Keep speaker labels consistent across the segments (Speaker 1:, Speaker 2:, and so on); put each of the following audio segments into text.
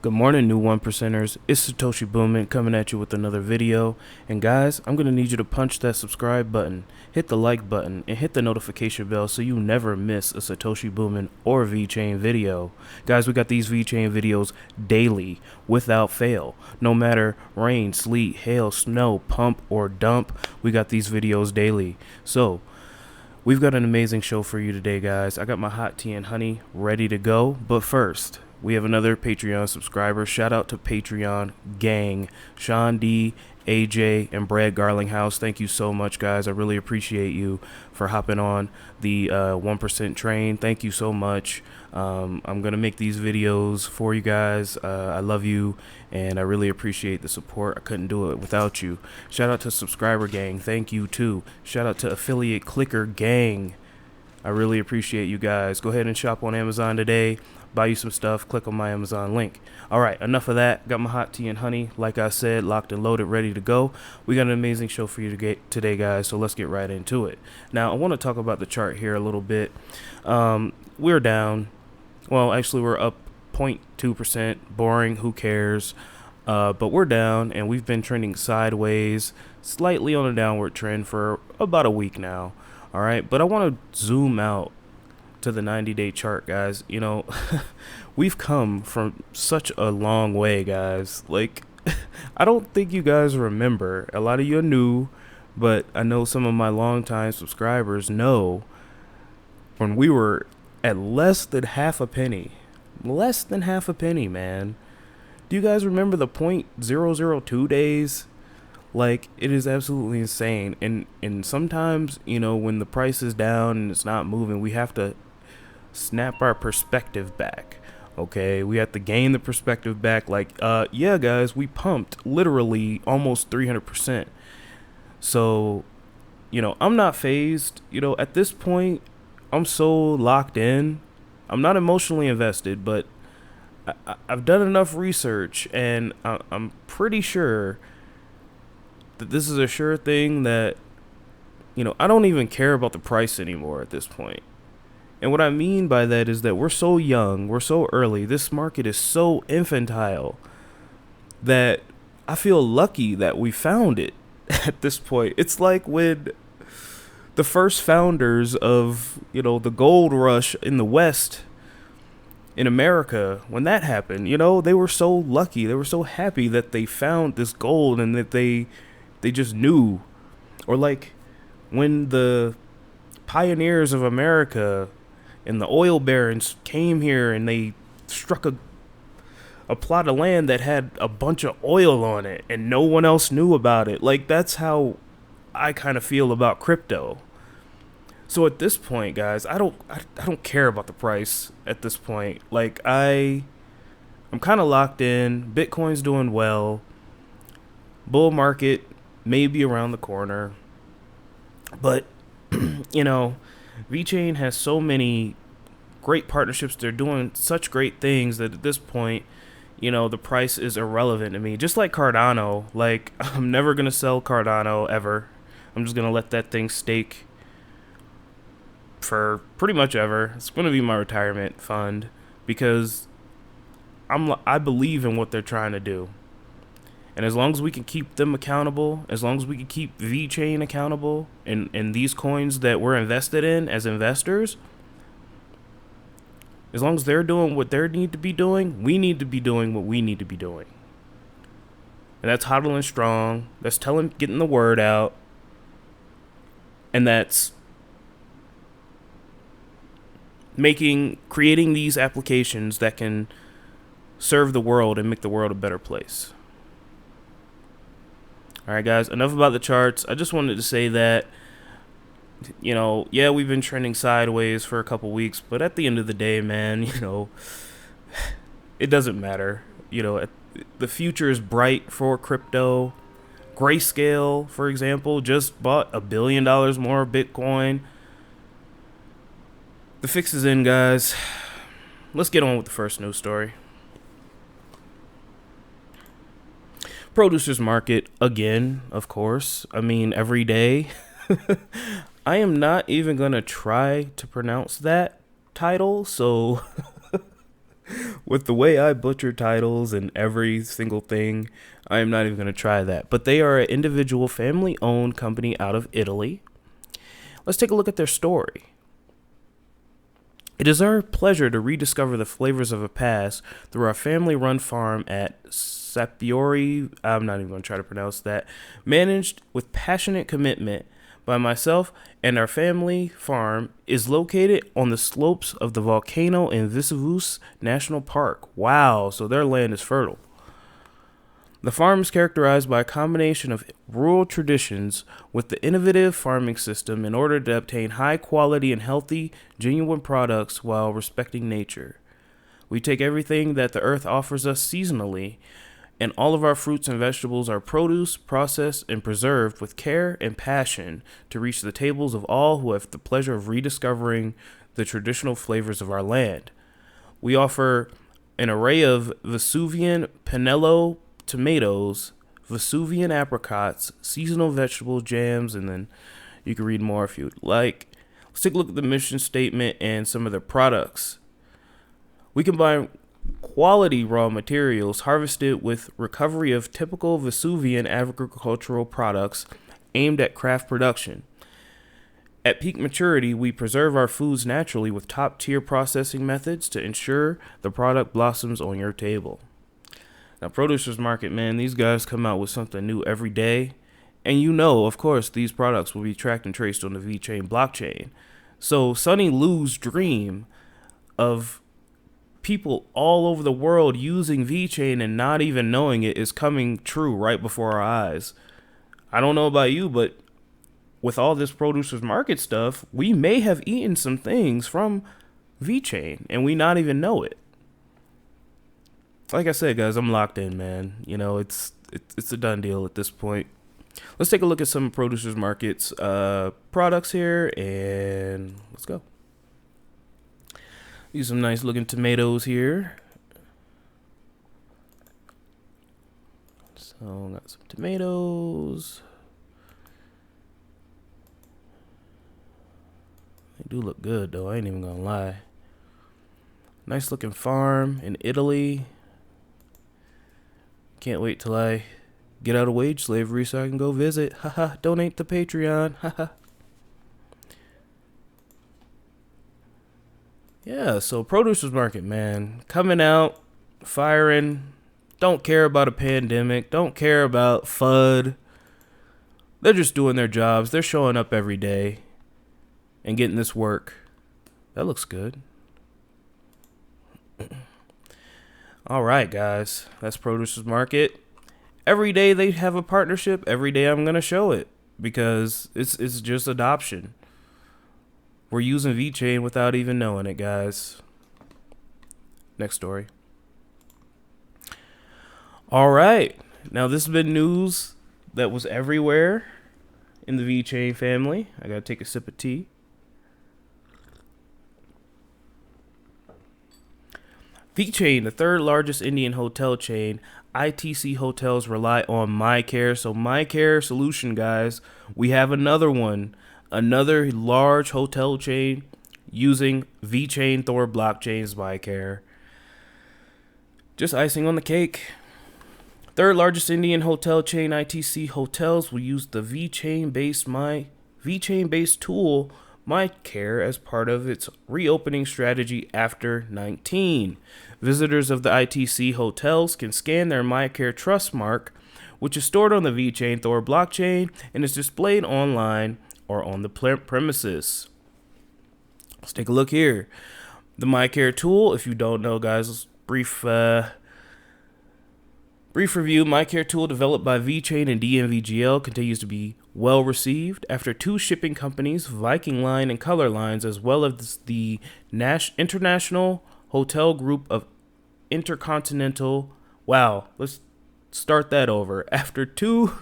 Speaker 1: Good morning, new one percenters. It's Satoshi Boomin coming at you with another video. And guys, I'm gonna need you to punch that subscribe button, hit the like button, and hit the notification bell so you never miss a Satoshi Boomin or Vechain video. Guys, we got these Vechain videos daily, without fail. No matter rain, sleet, hail, snow, pump, or dump, we got these videos daily. So we've got an amazing show for you today, guys. I got my hot tea and honey ready to go, but first, we have another Patreon subscriber. Shout out to Patreon gang, Sean D, AJ, and Brad Garlinghouse. Thank you so much, guys. I really appreciate you for hopping on the 1% train. Thank you so much. I'm going to make these videos for you guys. I love you, and I really appreciate the support. I couldn't do it without you. Shout out to Subscriber Gang. Thank you, too. Shout out to Affiliate Clicker Gang. I really appreciate you guys. Go ahead and shop on Amazon today. Buy you some stuff. Click on my Amazon link. All right, enough of that. Got my hot tea and honey, like I said, locked and loaded, ready to go. We got an amazing show for you today, guys, so let's get right into it. Now, I want to talk about the chart here a little bit. We're down. Well, actually, we're up 0.2%. Boring. Who cares? But we're down, and we've been trending sideways, slightly on a downward trend for about a week now. All right, but I want to zoom out to the 90-day chart, guys. You know, we've come from such a long way, guys. Like, I don't think you guys remember. A lot of you are new, but I know some of my longtime subscribers know when we were at less than half a penny. Less than half a penny, man. Do you guys remember the 0.002 days? Like, it is absolutely insane. And sometimes, you know, when the price is down and it's not moving, we have to snap our perspective back. Okay, we have to gain the perspective back. Like, yeah, guys, we pumped literally almost 300%. So, you know, I'm not phased. You know, at this point, I'm so locked in. I'm not emotionally invested, but I've done enough research, and I'm pretty sure that this is a sure thing that, you know, I don't even care about the price anymore at this point. And what I mean by that is that we're so young, we're so early, this market is so infantile that I feel lucky that we found it at this point. It's like when the first founders of, you know, the gold rush in the West, in America, when that happened, you know, they were so lucky, they were so happy that they found this gold and that they just knew. Or like when the pioneers of America and the oil barons came here and they struck a plot of land that had a bunch of oil on it and no one else knew about it. Like, that's how I kind of feel about crypto. So at this point, guys, I don't care about the price at this point. Like, I'm kind of locked in. Bitcoin's doing well. Bull market may be around the corner. But, you know, VeChain has so many great partnerships. They're doing such great things that at this point, you know, the price is irrelevant to me. Just like Cardano. Like, I'm never going to sell Cardano ever. I'm just going to let that thing stake for pretty much ever. It's going to be my retirement fund because I believe in what they're trying to do. And as long as we can keep them accountable, as long as we can keep VeChain accountable and these coins that we're invested in as investors, as long as they're doing what they need to be doing, we need to be doing what we need to be doing. And that's hodling strong. That's getting the word out. And that's creating these applications that can serve the world and make the world a better place. All right, guys, enough about the charts. I just wanted to say that, you know, yeah, we've been trending sideways for a couple weeks, but at the end of the day, man, you know, it doesn't matter. You know, the future is bright for crypto. Grayscale, for example, just bought $1 billion more Bitcoin. The fix is in, guys. Let's get on with the first news story. Producers market again, of course. I mean, every day. I am not even going to try to pronounce that title, so With the way I butcher titles and every single thing, I am not even going to try that. But they are an individual family-owned company out of Italy. Let's take a look at their story. It is our pleasure to rediscover the flavors of a past through our family-run farm at Sapiori. I'm not even going to try to pronounce that. Managed with passionate commitment by myself, and our family farm is located on the slopes of the volcano in Vesuvius National Park. Wow, so their land is fertile. The farm is characterized by a combination of rural traditions with the innovative farming system in order to obtain high quality and healthy, genuine products while respecting nature. We take everything that the earth offers us seasonally, and all of our fruits and vegetables are produced, processed, and preserved with care and passion to reach the tables of all who have the pleasure of rediscovering the traditional flavors of our land. We offer an array of Vesuvian Pinello tomatoes, Vesuvian apricots, seasonal vegetable jams, and then you can read more if you'd like. Let's take a look at the mission statement and some of their products. We combine quality raw materials harvested with recovery of typical Vesuvian agricultural products aimed at craft production. At peak maturity, we preserve our foods naturally with top-tier processing methods to ensure the product blossoms on your table. Now, Producers Market, man, these guys come out with something new every day. And you know, of course, these products will be tracked and traced on the Vechain blockchain. So Sonny Lou's dream of people all over the world using Vechain and not even knowing it is coming true right before our eyes. I don't know about you, but with all this Producers Market stuff, we may have eaten some things from Vechain and we not even know it. Like I said, guys, I'm locked in, man. You know, it's a done deal at this point. Let's take a look at some Producers Market's products here, and let's go. Use some nice looking tomatoes here. So got some tomatoes. They do look good though, I ain't even gonna lie. Nice looking farm in Italy. Can't wait till I get out of wage slavery so I can go visit. Haha, donate to Patreon. Haha. Yeah, so Producers Market, man, coming out, firing, don't care about a pandemic, don't care about FUD. They're just doing their jobs. They're showing up every day and getting this work. That looks good. All right, guys, that's Producers Market. Every day they have a partnership. Every day I'm going to show it because it's just adoption. We're using Vechain without even knowing it, guys. Next story. All right. Now, this has been news that was everywhere in the Vechain family. I got to take a sip of tea. Vechain, the third largest Indian hotel chain, ITC hotels rely on MyCare. So MyCare solution, guys, we have another one. Another large hotel chain using Vechain Thor blockchain's MyCare. Just icing on the cake. Third largest Indian hotel chain, ITC hotels, will use the Vechain-based tool MyCare as part of its reopening strategy after 19. Visitors of the ITC hotels can scan their MyCare Trust Mark, which is stored on the Vechain Thor blockchain and is displayed online or on the premises. Let's take a look here. The MyCare tool, if you don't know, guys, brief review. MyCare tool developed by Vechain and dnvgl continues to be well received after two shipping companies, Viking Line and Color Lines, as well as the International Hotel Group of Intercontinental. Wow, let's start that over. After two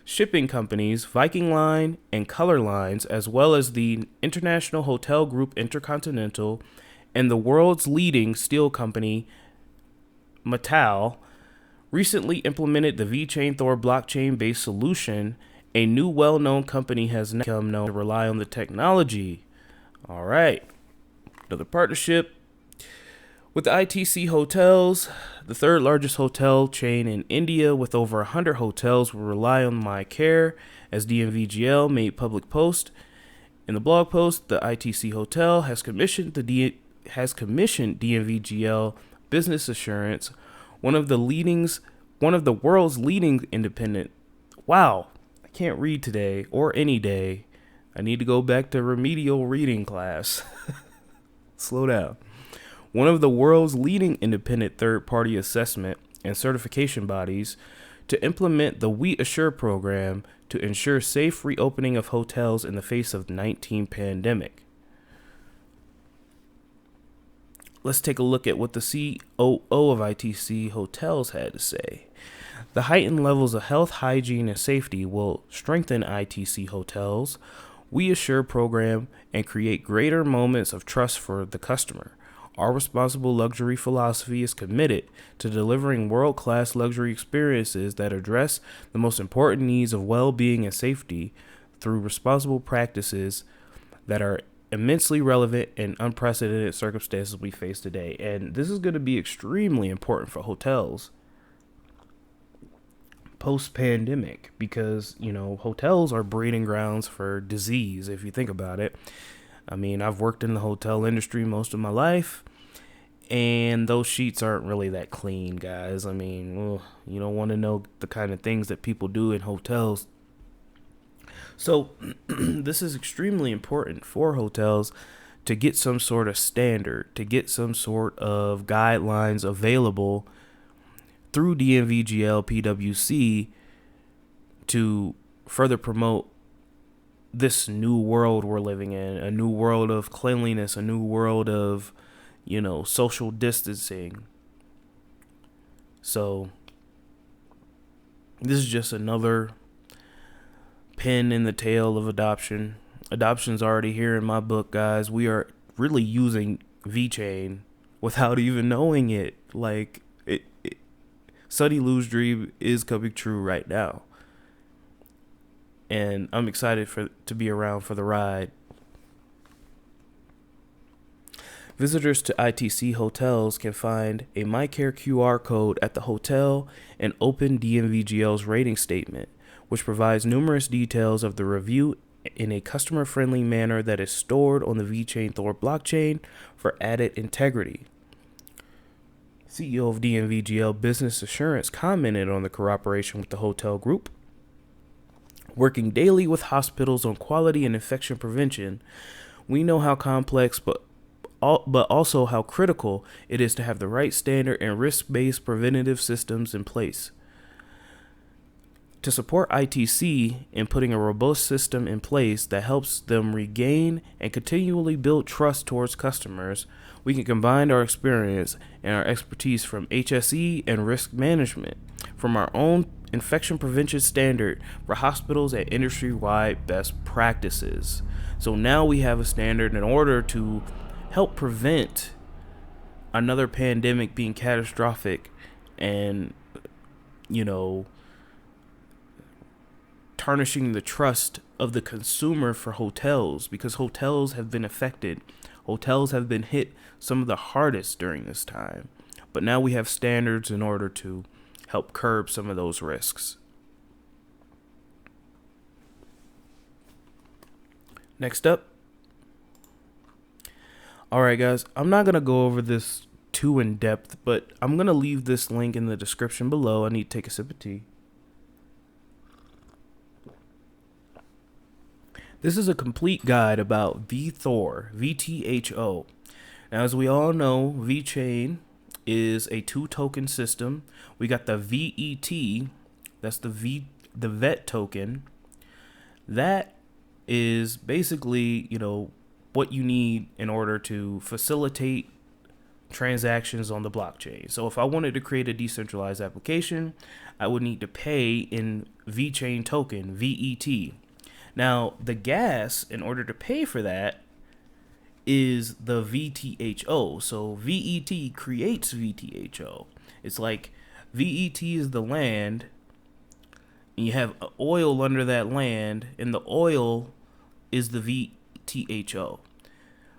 Speaker 1: shipping companies, Viking Line and Color Lines, as well as the International Hotel Group Intercontinental and the world's leading steel company, Metal, recently implemented the Vechain Thor blockchain-based solution. A new well-known company has now become known to rely on the technology. All right, another partnership. With the ITC Hotels, the third largest hotel chain in India with over 100 hotels, will rely on MyCare, as dnvgl made public post. In the blog post, the ITC Hotel has commissioned dnvgl Business Assurance, one of the world's leading independent. Wow, I can't read today or any day. I need to go back to remedial reading class. Slow down. One of the world's leading independent third-party assessment and certification bodies to implement the VITRO program to ensure safe reopening of hotels in the face of the COVID-19 pandemic. Let's take a look at what the COO of ITC Hotels had to say. The heightened levels of health, hygiene, and safety will strengthen ITC Hotels' VITRO program and create greater moments of trust for the customer. Our responsible luxury philosophy is committed to delivering world-class luxury experiences that address the most important needs of well-being and safety through responsible practices that are immensely relevant in unprecedented circumstances we face today. And this is going to be extremely important for hotels post-pandemic because, hotels are breeding grounds for disease, if you think about it. I mean, I've worked in the hotel industry most of my life, and those sheets aren't really that clean, guys. I mean, you don't want to know the kind of things that people do in hotels. So this is extremely important for hotels to get some sort of standard, to get some sort of guidelines available through dnvgl PwC to further promote this new world we're living in, a new world of cleanliness, a new world of, social distancing. So this is just another pin in the tail of adoption. Adoption's already here in my book, guys. We are really using Vechain without even knowing it. Like, Sunny Lou's dream is coming true right now. And I'm excited to be around for the ride. Visitors to ITC Hotels can find a MyCare QR code at the hotel and open dnvgl's rating statement, which provides numerous details of the review in a customer-friendly manner that is stored on the Vechain Thor blockchain for added integrity. CEO of dnvgl Business Assurance commented on the cooperation with the hotel group. Working daily with hospitals on quality and infection prevention, we know how complex but also how critical it is to have the right standard and risk-based preventative systems in place. To support ITC in putting a robust system in place that helps them regain and continually build trust towards customers, we can combine our experience and our expertise from HSE and risk management, from our own infection prevention standard for hospitals and industry-wide best practices. So now we have a standard in order to help prevent another pandemic being catastrophic and, tarnishing the trust of the consumer for hotels, because hotels have been affected. Hotels have been hit some of the hardest during this time. But now we have standards in order to help curb some of those risks. Next up. Alright guys, I'm not going to go over this too in depth, but I'm going to leave this link in the description below. I need to take a sip of tea. This is a complete guide about thor, VTHO. Now, as we all know, Vechain is a 2-token system. We got the VET, that's the VET token. That is basically, what you need in order to facilitate transactions on the blockchain. So if I wanted to create a decentralized application, I would need to pay in Vechain token, VET. Now, the gas, in order to pay for that, is the VTHO. So VET creates VTHO. It's like VET is the land, and you have oil under that land, and the oil is the VTHO.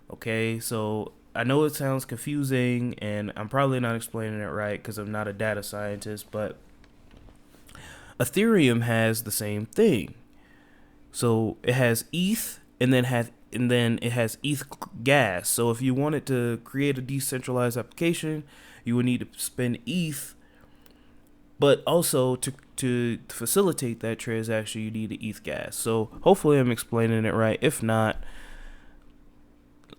Speaker 1: Okay, so I know it sounds confusing, and I'm probably not explaining it right because I'm not a data scientist, but Ethereum has the same thing. So it has ETH, and then it has ETH gas. So if you wanted to create a decentralized application, you would need to spend ETH, but also to facilitate that transaction, you need the ETH gas. So hopefully I'm explaining it right. If not,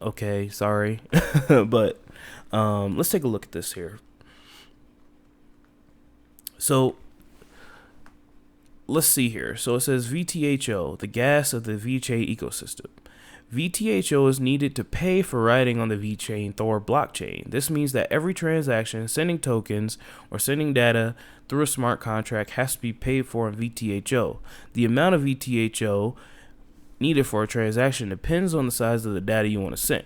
Speaker 1: okay, sorry. But let's take a look at this here. So let's see here. So it says VTHO, the gas of the Vechain ecosystem. VTHO is needed to pay for writing on the Vechain Thor blockchain. This means that every transaction, sending tokens, or sending data through a smart contract has to be paid for in VTHO. The amount of VTHO needed for a transaction depends on the size of the data you want to send.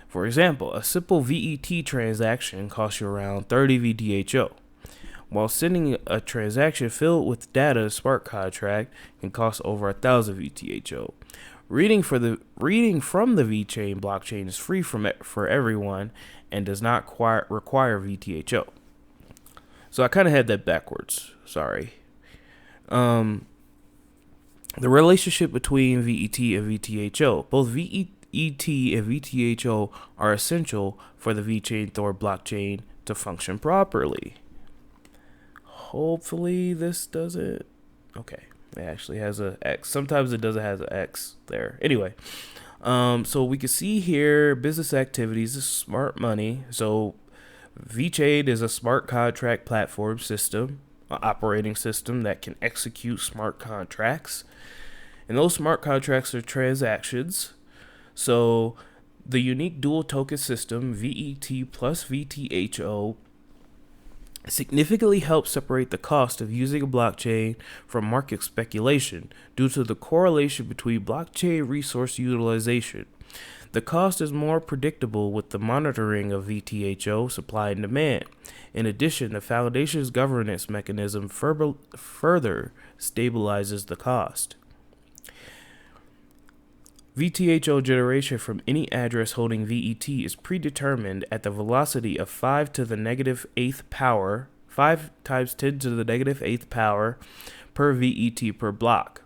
Speaker 1: For example, a simple VET transaction costs you around 30 VTHO, while sending a transaction filled with data smart contract can cost over 1,000 VTHO. Reading from the Vechain blockchain is free for everyone and does not require VTHO. So I kind of had that backwards. Sorry. The relationship between VET and VTHO. Both VET and VTHO are essential for the Vechain Thor blockchain to function properly. Hopefully this doesn't. Okay. It actually has a X. Sometimes it doesn't have an X there. Anyway, so we can see here business activities is smart money. So Vechain is a smart contract platform system, an operating system that can execute smart contracts. And those smart contracts are transactions. So the unique dual token system, VET plus VTHO, significantly helps separate the cost of using a blockchain from market speculation due to the correlation between blockchain resource utilization. The cost is more predictable with the monitoring of VTHO supply and demand. In addition, the foundation's governance mechanism further stabilizes the cost. VTHO generation from any address holding VET is predetermined at the velocity of 5 to the negative 8th power, 5 times 10 to the negative 8th power per VET per block.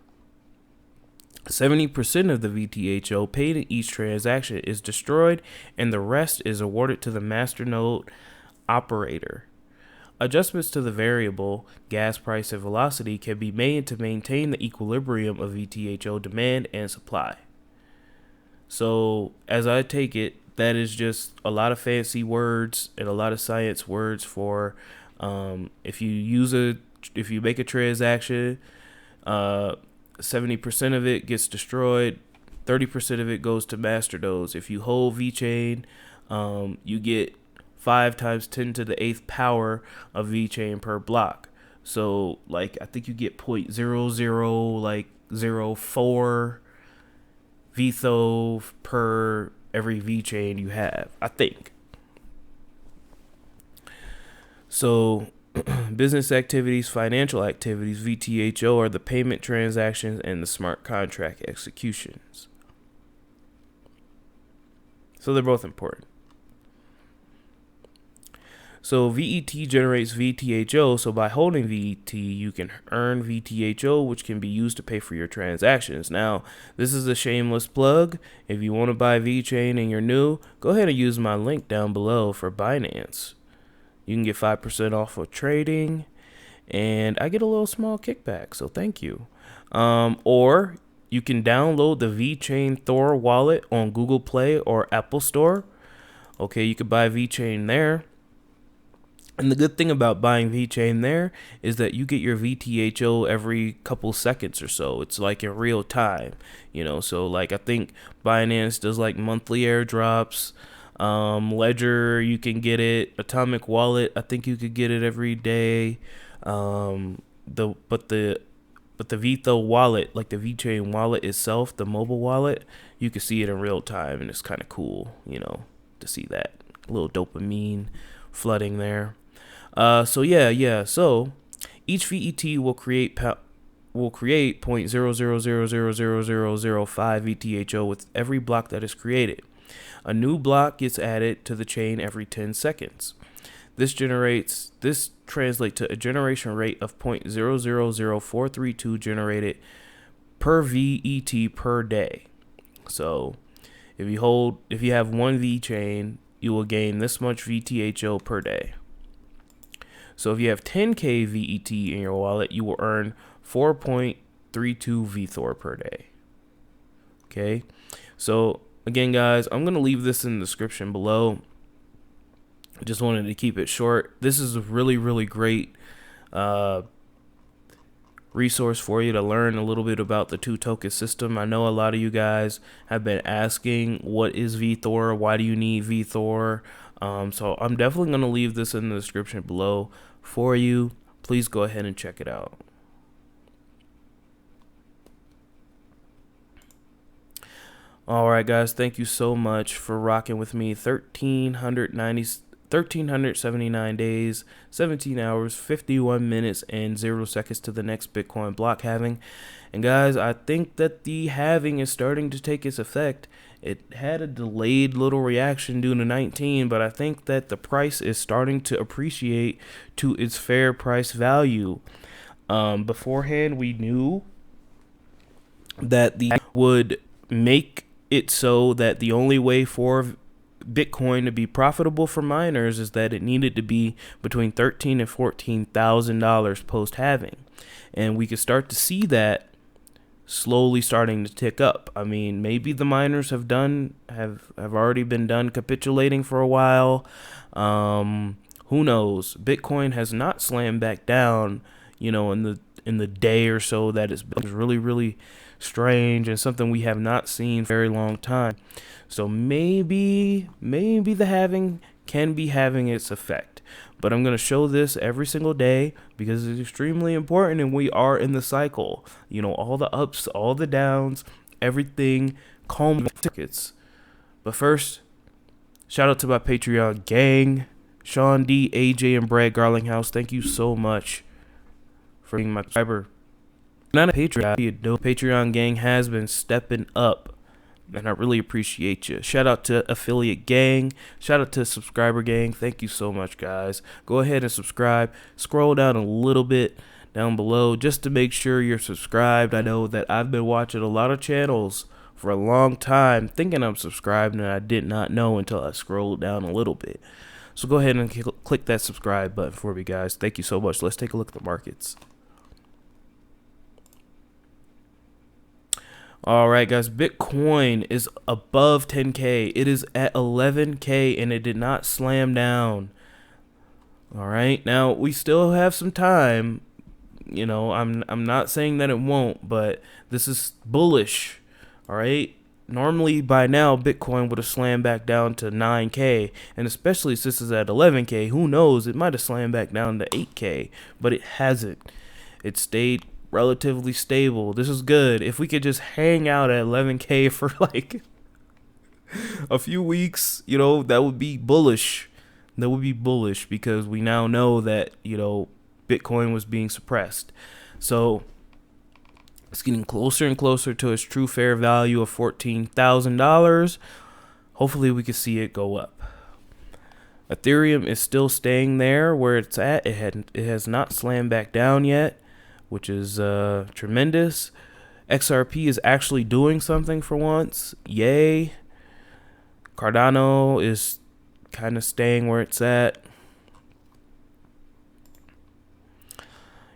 Speaker 1: 70% of the VTHO paid in each transaction is destroyed, and the rest is awarded to the master node operator. Adjustments to the variable gas price and velocity can be made to maintain the equilibrium of VTHO demand and supply. So, as I take it, that is just a lot of fancy words and a lot of science words for if you make a transaction, 70% of it gets destroyed, 30% of it goes to master nodes. If you hold Vechain, you get 5 times 10 to the 8th power of Vechain per block. So, like, I think you get 0.0004 VTHO per every Vechain you have, I think. So business activities, financial activities, VTHO are the payment transactions and the smart contract executions. So they're both important. So VET generates VTHO, so by holding VET, you can earn VTHO, which can be used to pay for your transactions. Now, this is a shameless plug. If you want to buy Vechain and you're new, go ahead and use my link down below for Binance. You can get 5% off of trading, and I get a little small kickback, so thank you. Or you can download the Vechain Thor wallet on Google Play or Apple Store. Okay, you could buy Vechain there. And the good thing about buying Vechain there is that you get your VTHO every couple seconds or so. It's like in real time, so like I think Binance does like monthly airdrops. Ledger, you can get it. Atomic Wallet, I think you could get it every day. But the VTHO wallet, like the Vechain wallet itself, the mobile wallet, you can see it in real time, and it's kind of cool, to see that little dopamine flooding there. So each VET will create 0.00000005 VTHO with every block that is created. A new block gets added to the chain every 10 seconds. This translates to a generation rate of 0.000432 generated per VET per day. So if you have one V chain, you will gain this much VTHO per day. So if you have 10K VET in your wallet, you will earn 4.32 VTHOR per day. Okay, so again, guys, I'm going to leave this in the description below. I just wanted to keep it short. This is a really, really great resource for you to learn a little bit about the two token system. I know a lot of you guys have been asking, what is VTHOR? Why do you need VTHOR? So I'm definitely going to leave this in the description below for you. Please go ahead and check it out. Alright guys, thank you so much for rocking with me. 1,379 days, 17 hours, 51 minutes, and 0 seconds to the next Bitcoin block halving. And guys, I think that the halving is starting to take its effect. It had a delayed little reaction due to 19, but I think that the price is starting to appreciate to its fair price value. Beforehand, we knew that the would make it so that the only way for Bitcoin to be profitable for miners is that it needed to be between $13,000 and $14,000 post halving, and we could start to see that slowly starting to tick up. I mean, maybe the miners have already been done capitulating for a while. Who knows? Bitcoin has not slammed back down, you know, in the day or so that it's really, really strange and something we have not seen for a very long time. So maybe the halving can be having its effect. But I'm going to show this every single day because it's extremely important, and we are in the cycle. You know, all the ups, all the downs, everything calm tickets. But first, shout out to my Patreon gang, Sean D, AJ, and Brad Garlinghouse. Thank you so much for being my subscriber. Not a Patreon, the Patreon gang has been stepping up, and I really appreciate you. Shout out to affiliate gang, shout out to subscriber gang. Thank you so much, guys. Go ahead and subscribe. Scroll down a little bit down below just to make sure you're subscribed. I know that I've been watching a lot of channels for a long time thinking I'm subscribed, and I did not know until I scrolled down a little bit. So go ahead and click that subscribe button for me, guys. Thank you so much. Let's take a look at the markets. Alright guys, Bitcoin is above 10K. It is at 11K and it did not slam down. Alright, now we still have some time. You know, I'm not saying that it won't, but this is bullish. Alright, normally by now Bitcoin would have slammed back down to 9K, and especially since it's at 11K, who knows, it might have slammed back down to 8K, but it hasn't. It stayed relatively stable. This is good. If we could just hang out at 11K for like a few weeks, you know, that would be bullish. That would be bullish because we now know that, you know, Bitcoin was being suppressed. So it's getting closer and closer to its true fair value of $14,000. Hopefully we can see it go up. Ethereum is still staying there where it's at. It has not slammed back down yet, which is tremendous. XRP is actually doing something for once. Yay. Cardano is kind of staying where it's at.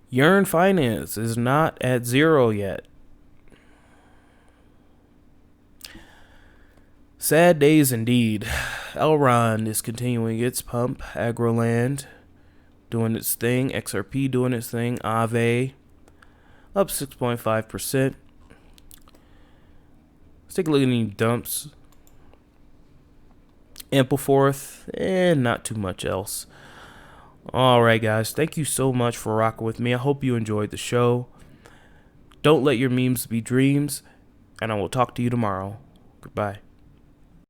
Speaker 1: Yearn Finance is not at 0 yet. Sad days indeed. Elrond is continuing its pump. Agroland doing its thing. XRP doing its thing. Aave up 6.5%. Let's take a look at any dumps. Ampleforth, and not too much else. Alright guys, thank you so much for rocking with me. I hope you enjoyed the show. Don't let your memes be dreams, and I will talk to you tomorrow. Goodbye.